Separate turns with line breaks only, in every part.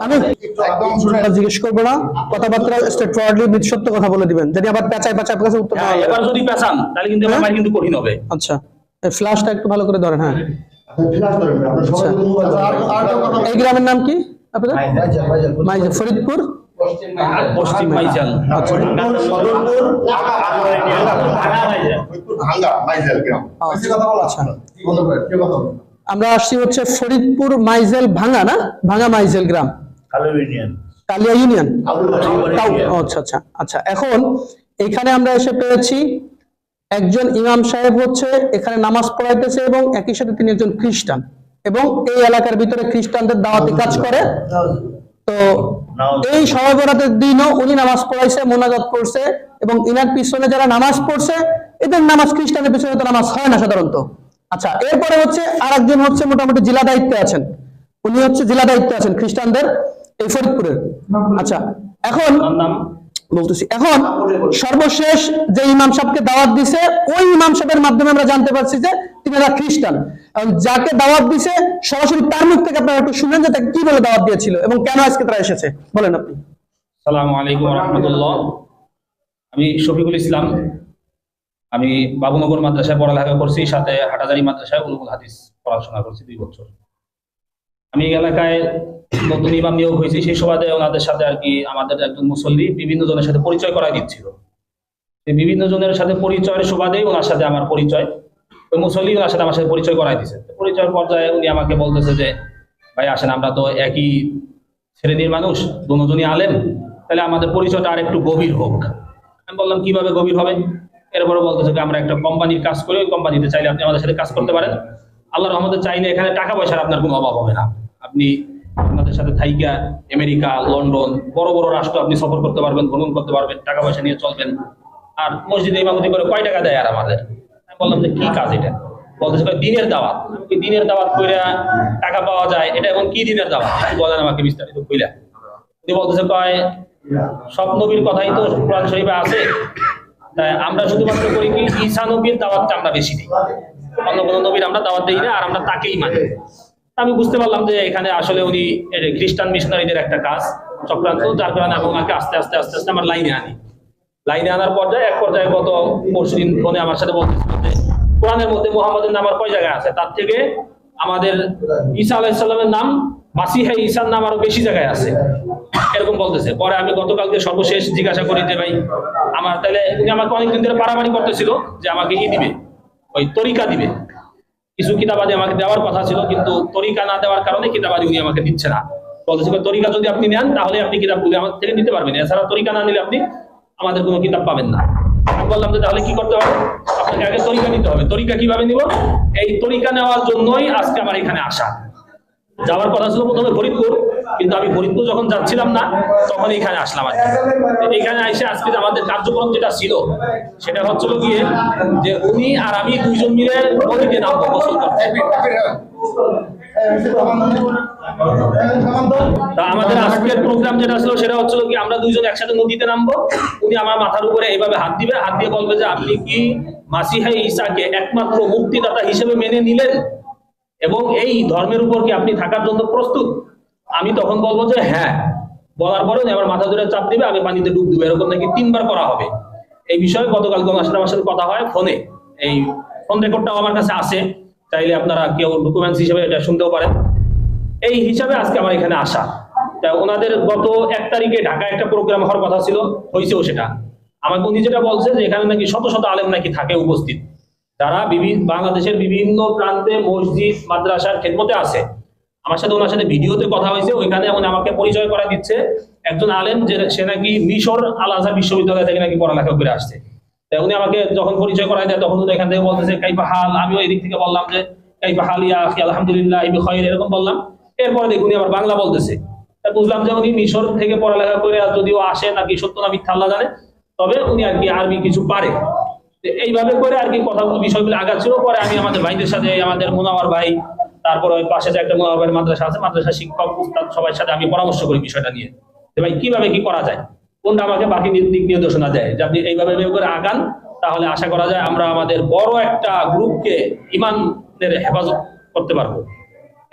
আমি জিজ্ঞেস করবো না, কথাবার্তা স্ট্রেট ফরওয়ার্ডলি সত্য কথা বলে দিবেন। যদি আবার পেঁচায় পেঁচায় কাছে উত্তর পাওয়া
এবার যদি পেঁচান তাহলে কিন্তু আমার কিন্তু কঠিন হবে।
আচ্ছা, এই ফ্ল্যাশটা একটু ভালো করে ধরেন। হ্যাঁ, এই গ্রামের নাম কি আপনাদের? মাইজেল, ফরিদপুর
পশ্চিম মাইজাল।
আমরা আসছি হচ্ছে ফরিদপুর মাইজেল ভাঙা, না ভাঙা মাইজেল গ্রাম, কালিয়া ইউনিয়ন। আচ্ছা আচ্ছা আচ্ছা। এখন এখানে আমরা এসে পেয়েছি একজন ইমাম সাহেব হচ্ছে এখানে নামাজ পড়াইতেছে এবং একই সাথে তিনি একজন খ্রিস্টান এবং এই এলাকার ভিতরে খ্রিস্টানদের দাওয়াতি কাজ করে। তো এই শবে বরাতের দিনও উনি নামাজ পড়াইছে, মোনাজাত করছে এবং ইনার পিছনে যারা নামাজ পড়ছে এদের নামাজ, খ্রিস্টানের পিছনে তো নামাজ হয় না সাধারণত। আচ্ছা, এরপরে হচ্ছে আরেকজন হচ্ছে মোটামুটি জেলা দায়িত্বে আছেন, উনি হচ্ছে জেলা দায়িত্বে আছেন খ্রিস্টানদের এই ফরিদপুরের। আচ্ছা, এখন বলতেছি, এখন সর্বশেষ যে ইমাম সাহেবকে দাওয়াত দিছে ওই ইমাম সাহেবের মাধ্যমে আমরা জানতে পারছি যে তিনি খ্রিস্টান। যাকে দাওয়াত দিছে সরাসরি তার মুখ থেকে আপনারা একটু শুনেন যে তাকে কি বলে দাওয়াত দিয়েছিল এবং কেন আজকে তারা এসেছে, বলেন আপনি।
আসসালামু আলাইকুম ওয়া রাহমাতুল্লাহ। আমি শফিকুল ইসলাম, আমি বাবুনগর মাদ্রাসায় পড়ালেখা করছি, সাথে হাটাজারি মাদ্রাসায় উলুমুল হাদিস পড়াশোনা করছি 2 বছর। আমি এই এলাকায় নতুন ইমাম নিয়োগ হয়েছি, সেই সুবাদে ওনাদের সাথে আর কি আমাদের একজন মুসল্লি বিভিন্ন জনের সাথে পরিচয় করাই দিচ্ছিল। এই বিভিন্ন জনের সাথে পরিচয়ের সুবাদেই ওনার সাথে আমার পরিচয়, ওই মুসল্লি ওনার সাথে আমার সাথে পরিচয় করাই দিচ্ছে। পরিচয়ের পর্যায়ে উনি আমাকে বলতেছে যে ভাই আসেন, আমরা তো একই শ্রেণীর মানুষ, দুজনই আলেম, তাহলে আমাদের পরিচয়টা আর একটু গভীর হোক। আমি বললাম কিভাবে গভীর হবে? এরপরে বলতেছে যে আমরা একটা কোম্পানির কাজ করি, ওই কোম্পানিতে চাইলে আপনি আমাদের সাথে কাজ করতে পারেন। আল্লাহর রহমতে চাইলে এখানে টাকা পয়সার আপনার কোনো অভাব হবে না। আপনি আপনাদের সাথে থাইকা আমেরিকা, লন্ডন, বড় বড় রাষ্ট্র আপনি সফর করতে পারবেন, ভ্রমণ করতে পারবেন, টাকা পয়সা নিয়ে চলবেন। আর মসজিদে ইমামতি করে কয় টাকা দেয় আর আমাদের? আমি বললাম যে কি কাজ এটা? বলতেছে দিনের দাওয়াত। দিনের দাওয়াত করে টাকা পাওয়া যায়, এটা এবং কি দিনের দাওয়াত বলেন আমাকে বিস্তারিত কইলা। উনি বলতেছে কয় সব নবীর কথাই তো কোরআন শরীফে আছে, তাই আমরা শুধুমাত্র করি কি ঈসা নবীর দাওয়াতটা আমরা বেশি দিই, অন্য কোনো নবীর আমরা দাওয়াত দিই না, আর আমরা তাকেই মানি। আমি বুঝতে পারলাম যে এখানে আসলে উনি খ্রিস্টান মিশনারিদের একটা কাজ চক্রান্ত, যার কারণে আমি ওনাকে আস্তে আস্তে আস্তে আস্তে আমার লাইনে আনার পর্যায়ে এক পর্যায়ে গত পরশুদিন ফোনে আমার সাথে বলতেছিল যে কোরআনের মধ্যে মুহাম্মাদের নাম আর কয় জায়গায় আছে, তার থেকে আমাদের ঈসা আলাইহিস সালামের নাম, মাসিহা ঈসার নাম আরো বেশি জায়গায় আছে, এরকম বলতেছে। পরে আমি গতকালকে সর্বশেষ জিজ্ঞাসা করি যে ভাই আমার, তাহলে উনি আমাকে অনেকদিন ধরে পারামারি করতেছিল যে আমাকে দিবে, ওই তরিকা দিবে, কিছু কিতাবাদি আমাকে দেওয়ার কথা ছিল, কিন্তু তরিকা না দেওয়ার কারণে কিতাবাদি উনি আমাকে দিচ্ছে না। বলতেছে তরিকা যদি আপনি নেন তাহলে আপনি কিতাবগুলি আমার থেকে নিতে পারবেন, এছাড়া তরিকা না নিলে আপনি আমাদের কোনো কিতাব পাবেন না। আমি বললাম যে তাহলে কি করতে হবে? আপনাকে আগে তরিকা নিতে হবে। তরিকা কিভাবে নিব? এই তরিকা নেওয়ার জন্যই আজকে আমার এখানে আসা। যাওয়ার কথা ছিল প্রথমে ফরিদপুর, কিন্তু আমি ফরিদপুর যখন যাচ্ছিলাম না তখন এখানে আসলাম। আর এখানে এসে আজকে আমাদের কার্যক্রম যেটা ছিল সেটা হচ্ছিল গিয়ে যে উনি আর আমি 2 জন মিলে নদীতে নামবো গোসল করতে। আমাদের আজকের প্রোগ্রাম যেটা ছিল সেটা হচ্ছিল কি আমরা 2 জন একসাথে নদীতে নামবো। উনি আমার মাথার উপরে এইভাবে হাত দিবে, হাত দিয়ে বলবে যে আপনি কি মাসিহা ঈসাকে একমাত্র মুক্তিদাতা হিসেবে মেনে নিলেন এবং এই ধর্মের উপর কি আপনি থাকার জন্য প্রস্তুত? আমি তখন বলবো যে হ্যাঁ। বলার পরে আমার মাথা ধরে চাপ দিবে, আমি পানিতে ডুব দেবো, এরকম নাকি 3 বার করা হবে। এই বিষয়ে গতকাল আমার সাথে কথা হয় ফোনে, এই ফোন রেকর্ডটাও আমার কাছে আছে, চাইলে আপনারা কেউ ডকুমেন্টস হিসেবে এটা শুনতেও পারেন। এই হিসাবে আজকে আমার এখানে আসা। তাই ওনাদের গত 1 তারিখে ঢাকায় একটা প্রোগ্রাম হওয়ার কথা ছিল, হয়েছেও সেটা। আমাকে উনি যেটা বলছে যে এখানে নাকি শত শত আলেম নাকি থাকে উপস্থিত, যারা বাংলাদেশের বিভিন্ন প্রান্তে মসজিদ মাদ্রাসার খেদমতে আছে। আমার সাথে ওনার সাথে ভিডিওতে কথা হয়েছে, ওইখানে উনি আমাকে পরিচয় করা দিচ্ছে একজন আলেম, যে সে নাকি মিশর আল আজহার বিশ্ববিদ্যালয় থেকে নাকি পড়ালেখা করে আসছে। তাই উনি আমাকে যখন পরিচয় করাই দেয় তখন উনি এখান থেকে বলতেছে কাইফা হাল, আমিও এই দিক থেকে বললাম যে কাইফা হাল ইয়া আখি আলহামদুলিল্লাহ ইবি খায়র, এরকম বললাম। এরপরে দেখুন আবার বাংলা বলতেছে। তাই বুঝলাম যে উনি মিশর থেকে পড়ালেখা করে যদিও আসে নাকি সত্য না মিথ্যা আল্লাহ জানে, তবে উনি আর কি আরবি কিছু পারে। এইভাবে করে আর কি কথাগুলো বিষয়গুলো আগাচ্ছিল। পরে আমি আমাদের ভাইদের সাথে, আমাদের মুনাওয়ার ভাই, তারপরে ওই পাশে যে একটা মুনাওয়ার মাদ্রাসা আছে, মাদ্রাসা শিক্ষক উস্তাদ সবার সাথে আমি পরামর্শ করি বিষয়টা নিয়ে, যে ভাই কিভাবে কি করা যায়, কোনটা আমাকে বাকি দিক নির্দেশনা দেয় যে আপনি এইভাবে করে আগান, তাহলে আশা করা যায় আমরা আমাদের বড় একটা গ্রুপকে ইমানের হেফাজত করতে পারবো।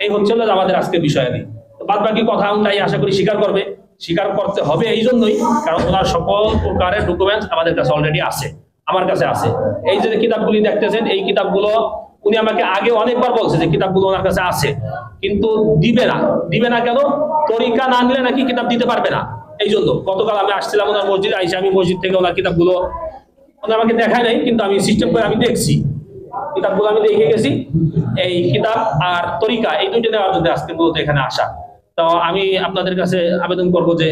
এই হচ্ছিল আমাদের আজকের বিষয়াদি। বাদ বাকি কথা তাই আশা করি স্বীকার করবে, স্বীকার করতে হবে এই জন্যই কারণ ওনার সকল প্রকারের ডকুমেন্টস আমাদের কাছে অলরেডি আছে, আমার কাছে আছে। এই যে কিতাবগুলি দেখতেছেন, এই কিতাবগুলো উনি আমাকে আগে অনেকবার বলছে যে কিতাবগুলো ওনার কাছে আছে, কিন্তু দিবে না কেন? তরিকা না নিলে নাকি কিতাব দিতে পারবে না। এই জন্য গতকাল আমি আসছিলাম ওনার মসজিদে, আইসা আমি মসজিদ থেকে ওনার কিতাবগুলো উনি আমাকে দেখায় নাই, কিন্তু আমি সিস্টেম করে আমি দেখছি কিতাবগুলো, আমি দেখে গেছি। এই কিতাব আর তরিকা এই দুইটা নেওয়ার জন্য আজকে মূলত এখানে আসা। তো আমি আপনাদের কাছে আবেদন করব যে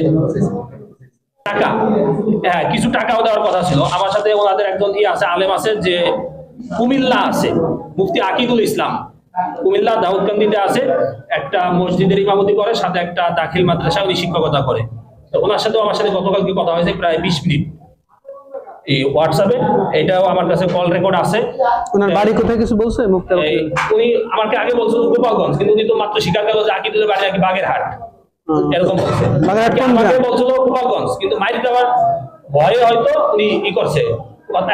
টাকা, হ্যাঁ কিছু টাকাও দেওয়ার কথা ছিল। আমার সাথে ওনাদের একজন আছে, আলেম আছে, যে কুমিল্লা আছে, মুফতি আকিদুল ইসলাম, কুমিল্লা দাউদকান্দিতে আছে, একটা মসজিদের ইমামতি করে, সাথে একটা দাখিল মাদ্রাসা উনি শিক্ষকতা করে। তো ওনার সাথে আমার সাথে গতকালকে কথা হয়েছে প্রায় 20 মিনিট এই হোয়াটসঅ্যাপে, এটাও আমার কাছে কল রেকর্ড আছে।
ওনার বাড়ি কোথায় কিছু বলছে মুক্তা?
উনি আমাকে আগে বলছিল গোপালগঞ্জ, কিন্তু উনি তো মাত্র স্বীকার করলো যে আকিদুলের বাড়ি নাকি বাগেরহাট, এরকম বলছে। আমাকে বলছিল গোপালগঞ্জ, কিন্তু মাইর দেওয়ার ভয়ে হয়তো উনি ই করছে,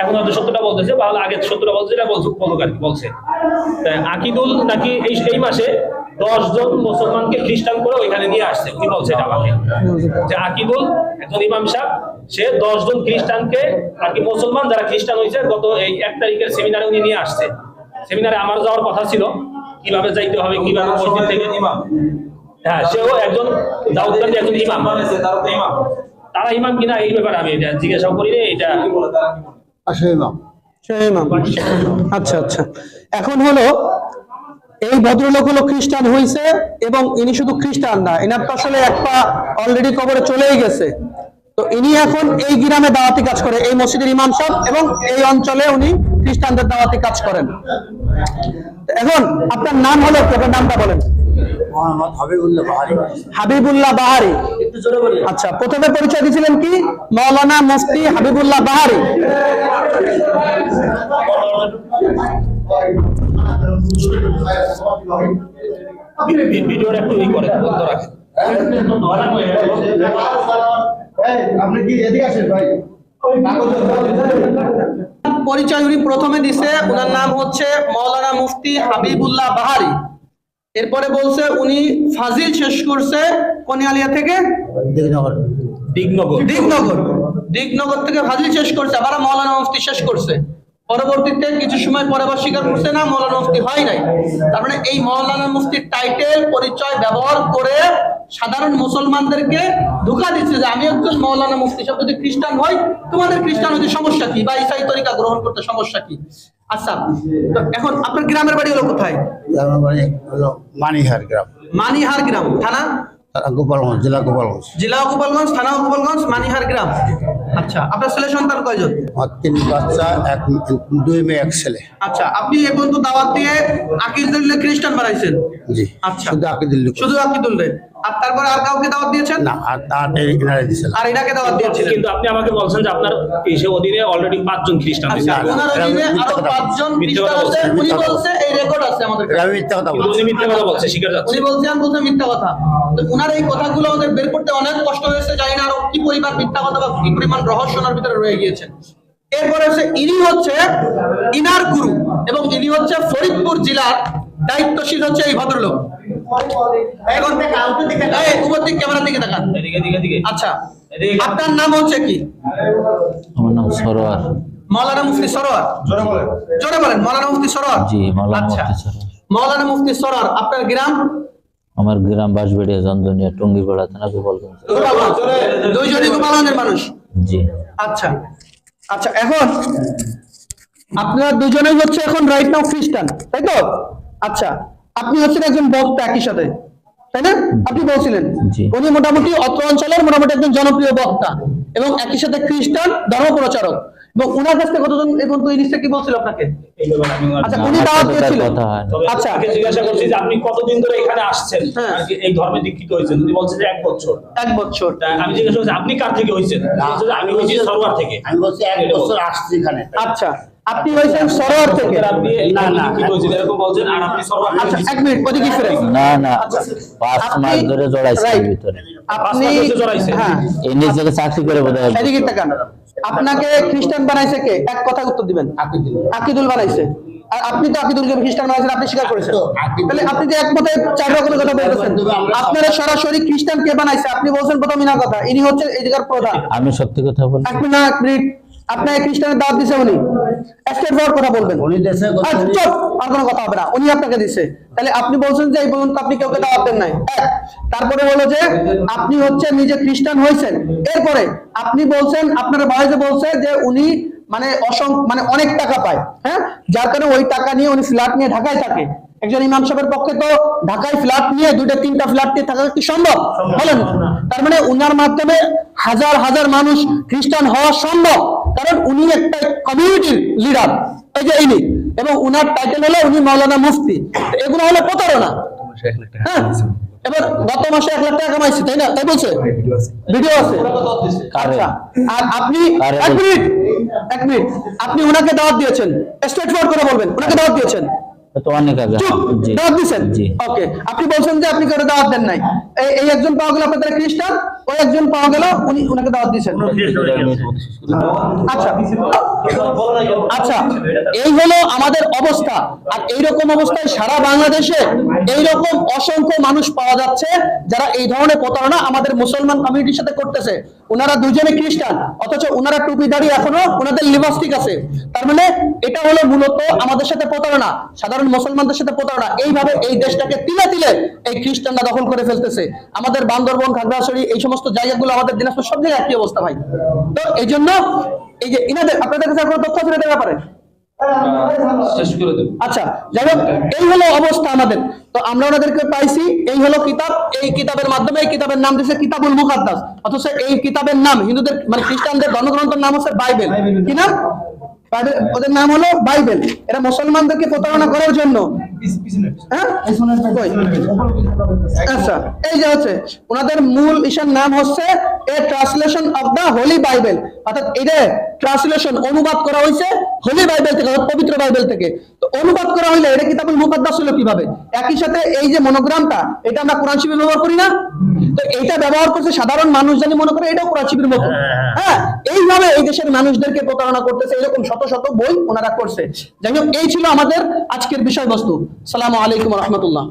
এখন হয়তো সত্যটা বলতেছে, বা আগে সত্যটা বলছে, এটা বলছে। আকিদুল নাকি এই মাসে 10 জন মুসলমানকে খ্রিস্টান করে ওইখানে নিয়ে আসছে, উনি বলছে এটা আমাকে, যে আকিদুল একজন ইমাম সাহেব, সে 10 জন খ্রিস্টানকে আর কি মুসলমান যারা খ্রিস্টান হয়েছে গত এই 1 তারিখের সেমিনারে উনি নিয়ে আসছে। সেমিনারে আমার যাওয়ার কথা ছিল, কিভাবে যাইতে হবে, কিভাবে মসজিদ থেকে ইমাম, হ্যাঁ সেও একজন দাউদকান্দি একজন ইমাম, তারা ইমাম কিনা এই ব্যাপারে আমি এটা জিজ্ঞাসা করি রে, এটা
আচ্ছা আচ্ছা। এখন হলো এই ভদ্রলোক হলো খ্রিস্টান হয়েছে, এবং ইনি শুধু খ্রিস্টান না, এনার তো আসলে এক পা অলরেডি কবরে চলেই গেছে। তো ইনি এখন এই গ্রামে দাওয়াতি কাজ করে, এই মসজিদের ইমাম সাহেব, এবং এই অঞ্চলে উনি খ্রিস্টানদের দাওয়াতি কাজ করেন। এখন আপনার নাম হলো, আপনার নামটা বলেন। হাবিবুল্লাহ বাহারি। আচ্ছা, প্রথমে পরিচয় দিয়েছিলেন কি? মাওলানা মুফতি হাবিবুল্লাহ বাহারি।
ভিডিওটা একটু ই করে বন্ধ রাখেন।
আপনি কি এদিকে আসেন ভাই?
পরিচয় উনি প্রথমে দিছে, ওনার নাম হচ্ছে মাওলানা মুফতি হাবিবুল্লাহ বাহারি। এরপরে বলছে উনি ফাজিল শেষ করছে কোনিয়ালিয়া থেকে, দিগনগর থেকে ফাজিল শেষ করছে, আবার মাওলানা মুফতি শেষ করছে। পরবর্তীতে কিছু সময় পরে আবার স্বীকার করছে না মাওলানা মুফতি হয় নাই। তার মানে এই মাওলানা মুফতির টাইটেল পরিচয় ব্যবহার করে সাধারণ মুসলমানদেরকে ধোঁকা দিচ্ছে যে আমি একজন মাওলানা মুফতি, সব যদি খ্রিস্টান হয় তোমাদের খ্রিস্টান হতে সমস্যা কি, বা ইসাই তরিকা গ্রহণ করতে সমস্যা কি? আচ্ছা, তো এখন আপনার গ্রামের বাড়ি হলো কোথায়?
গ্রামের বাড়ি হলো মানিহার গ্রাম।
মানিহার গ্রাম, থানা
গোপালগঞ্জ, জেলা গোপালগঞ্জ।
জেলা গোপালগঞ্জ, থানা গোপালগঞ্জ, মানিহার গ্রাম। আচ্ছা, আপনার ছেলে সন্তান কয়জন?
আমার 3 বাচ্চা, 2 মেয়ে 1 ছেলে।
আচ্ছা, আপনি এখন তো দাওয়াত দিয়ে আকিদুল্লাহ খ্রিস্টান বানাইছেন?
জি।
আচ্ছা,
শুধু আকিদুল্লাহ,
শুধু আকিদুল্লাহ। আর তারপরে আর কাউকে দাওয়াত দিয়েছেন?
না, আর এনারে দিয়েছিলাম।
আর এটাকে দাওয়াত দিয়েছিলেন?
কিন্তু আপনি আমাকে বলছেন যে আপনার এই অধীনে অলরেডি 5 জন খ্রিস্টান
আচ্ছা,
হয়েছে।
ওনার অধীনে আরো 5 জন খ্রিস্টান আছে, উনি বলছে এই রেকর্ড আছে আমাদের কাছে।
আমি মিথ্যা কথা
কিন্তু
বলছি।
উনি মিথ্যা কথা বলছে, স্বীকার যাচ্ছে।
উনি বলছেন বলতে মিথ্যা কথা। তো ওনার এই কথাগুলো আমাদের বের করতে অনেক কষ্ট হয়েছে, জানি না আরো কি পরিমাণ মিথ্যা কথা বা কি পরিমাণ রহস্য ওনার ভিতরে রয়ে গিয়েছেন। এরপরে হচ্ছে ইনি হচ্ছে ইনার গুরু, এবং ইনি হচ্ছে ফরিদপুর জেলার দায়িত্বশীল হচ্ছে এই ভদ্রলোক। এখন উপস্থিত ক্যামেরার দিকে তাকান।
এদিকে।
আচ্ছা, আপনার নাম হচ্ছে কি?
আমার নাম সরোয়ার।
মাওলানা মুফতি সরোয়ার। জোরে বলেন, মাওলানা মুফতি সরোয়ার।
জি, মাওলানা
আচ্ছা,
মুফতি সরোয়ার।
মাওলানা মুফতি সরোয়ার। আপনার গ্রাম?
আমার গ্রাম বাঁশবেড়িয়া, জন্দনিয়া, টঙ্গিপাড়া থানা, গোপালগঞ্জ।
দুইজনই গোপালগঞ্জের মানুষ?
জি।
আচ্ছা আচ্ছা, এখন আপনারা দুজনেই হচ্ছে এখন রাইট নাও খ্রিস্টান, তাই তো? আচ্ছা, আপনি হচ্ছেন একজন বক্তা একই সাথে, তাই না? আপনি বলছিলেন
জি।
উনি মোটামুটি অত্র অঞ্চলের মোটামুটি একজন জনপ্রিয় বক্তা, এবং একই সাথে খ্রিস্টান ধর্ম প্রচারক। এবং উনার কাছ থেকে কতজন এখন তো ইনিশটা কি বলছিল আপনাকে? আচ্ছা, উনি দাওয়াত দিয়েছিলেন।
আচ্ছা, আমি জিজ্ঞাসা করছি যে আপনি কতদিন ধরে এখানে আসছেন, এই ধর্মে দীক্ষিত হয়েছেন? উনি বলছেন যে 1 বছর।
1 বছর।
আমি জিজ্ঞাসা করছি আপনি কার থেকে হয়েছেন? বলছেন যে আমি হয়েছি সরোয়ার থেকে।
আমি বলছি 1 বছর আসছি এখানে।
আচ্ছা, আপনি হয়েছেন সরোয়ার থেকে?
আপনি
না,
দীক্ষিত হয়েছেন এরকম বলছেন, আর আপনি সরোয়ার থেকে।
আচ্ছা, 1 মিনিট, ওদিকে ফিরে।
না, 5 মাস ধরে জড়াইছে এর ভিতরে।
আপনি
জড়াইছে?
হ্যাঁ,
এই নিজেকে চাকরি করে বোধহয়।
এদিকে তাকান। আপনাকে খ্রিস্টান বানাইছে কে? এক কথা উত্তর দিবেন। আকিদুল বানাইছে। আর আপনি তো আকিদুলকে খ্রিস্টান বানাইছেন, আপনি স্বীকার করেছেন। তাহলে আপনি যে একমতে 4 রকমের কথা বলতেছেন, আপনারা সরাসরি খ্রিস্টান কে বানাইছে আপনি বলছেন প্রথম ইনা কথা, ইনি হচ্ছে এই জায়গার প্রধান।
আমি সত্যি কথা বলি।
এক মিনিট, আপনাকে খ্রিস্টানের দাওয়াত দিছে উনি, স্টেট ফরওয়ার্ড কথা বলবেন।
উনি দেশে
আচ্ছা চুপ, আর কোনো কথা হবে না, উনি আপনাকে দিছে। তাহলে আপনি বলছেন যে এই পর্যন্ত আপনি কাউকে দাওয়াত দেন নাই। তারপরে হলো যে আপনি হচ্ছে নিজে খ্রিস্টান হয়েছেন, এরপরে আপনি বলছেন আপনার ভাই যে বলছে যে উনি মানে মানে অনেক টাকা পায়, হ্যাঁ, যার কারণে ওই টাকা নিয়ে উনি ফ্ল্যাট নিয়ে ঢাকায় থাকে। একজন ইমাম সাহেবের পক্ষে তো ঢাকায় ফ্ল্যাট নিয়ে 2-3টা ফ্ল্যাট নিয়ে থাকা কি সম্ভব? বলেন। তার মানে উনার মাধ্যমে হাজার হাজার মানুষ খ্রিস্টান হওয়া সম্ভব, কারণ উনি একটা কমিউনিটির লিডার, এই যে ইনি, এবং উনার টাইটেল হলো উনি মাওলানা মুফতি। এগুলো হলো প্রতারণা। হ্যাঁ, এবার গত মাসে 1 লাখ টাকা কামাইছে, তাই না? তাই বলছে, ভিডিও আছে। আচ্ছা, আর আপনি এক মিনিট আপনি উনাকে দাওয়াত দিয়েছেন, স্ট্রেট ফরওয়ার্ড করে বলবেন, উনাকে দাওয়াত দিয়েছেন?
তো অনেক আগে। জি
দাওয়াত দিয়েছেন?
জি।
ওকে, আপনি বলছেন যে আপনি কারো দাওয়াত দেন নাই। এই একজন পাওয়া গেল আপনাদের খ্রিস্টান, ওই একজন পাওয়া গেল উনি উনাকে দাওয়াত দিয়েছেন। আচ্ছা আচ্ছা, এই হলো আমাদের অবস্থা। আর এইরকম অবস্থায় সারা বাংলাদেশে এইরকম অসংখ্য মানুষ পাওয়া যাচ্ছে যারা এই ধরনের প্রতারণা আমাদের মুসলমান কমিউনিটির সাথে করতেছে। ওনারা দুজনে খ্রিস্টান, অথচ ওনারা টুপি দাঁড়িয়ে এখনো ওনাদের লিপস্টিক আছে। তার মানে এটা হলো মূলত আমাদের সাথে প্রতারণা, সাধারণ মুসলমানদের সাথে প্রতারণা। এইভাবে এই দেশটাকে তিলে তিলে এই খ্রিস্টানরা দখল করে ফেলতেছে। আমাদের বান্দরবন, খাগড়াছড়ি, এই সমস্ত জায়গাগুলো, আমাদের দিনাজপুর, সব জায়গায় একই অবস্থা ভাই। তো এই জন্য এই যে ইনাদের, আপনাদের কাছে কোনো তথ্য আছে এটার ব্যাপারে?
শেষ করে দেব।
আচ্ছা, যাই হোক, এই হলো অবস্থা আমাদের। তো আমরা ওনাদেরকে পাইছি, এই হলো কিতাব। এই কিতাবের মাধ্যমে, এই কিতাবের নাম দিয়েছে কিতাবুল মুকাদ্দাস, অথচ এই কিতাবের নাম হিন্দুদের মানে খ্রিস্টানদের ধর্মগ্রন্থের নাম হচ্ছে বাইবেল। কি নাম? ওদের নাম হলো বাইবেল। এরা মুসলমানদেরকে প্রতারণা করার জন্য, হ্যাঁ, আচ্ছা, এই যে হচ্ছে ওনাদের মূল ইসার নাম হচ্ছে a translation of the holy Bible, অর্থাৎ এটা ট্রান্সলেশন, অনুবাদ করা হয়েছে হোলি বাইবেল থেকে, পবিত্র বাইবেল থেকে। তো অনুবাদ করা হইলে এটা কিতাবুল মুকাদ্দাস হলো কিভাবে? একই সাথে এই যে মনোগ্রামটা, এটা আমরা কোরআন শরীফে ব্যবহার করি না? তো এটা ব্যবহার করছে সাধারণ মানুষ, জানি মনে করে এটাও কোরআন শরীফের মতো। হ্যাঁ, এইভাবে এই দেশের মানুষদেরকে প্রতারণা করতেছে। এরকম শত শত বই ওনারা করছে। যাই হোক, এই ছিল আমাদের আজকের বিষয়বস্তু। আসসালামু আলাইকুম ওয়া রাহমাতুল্লাহ।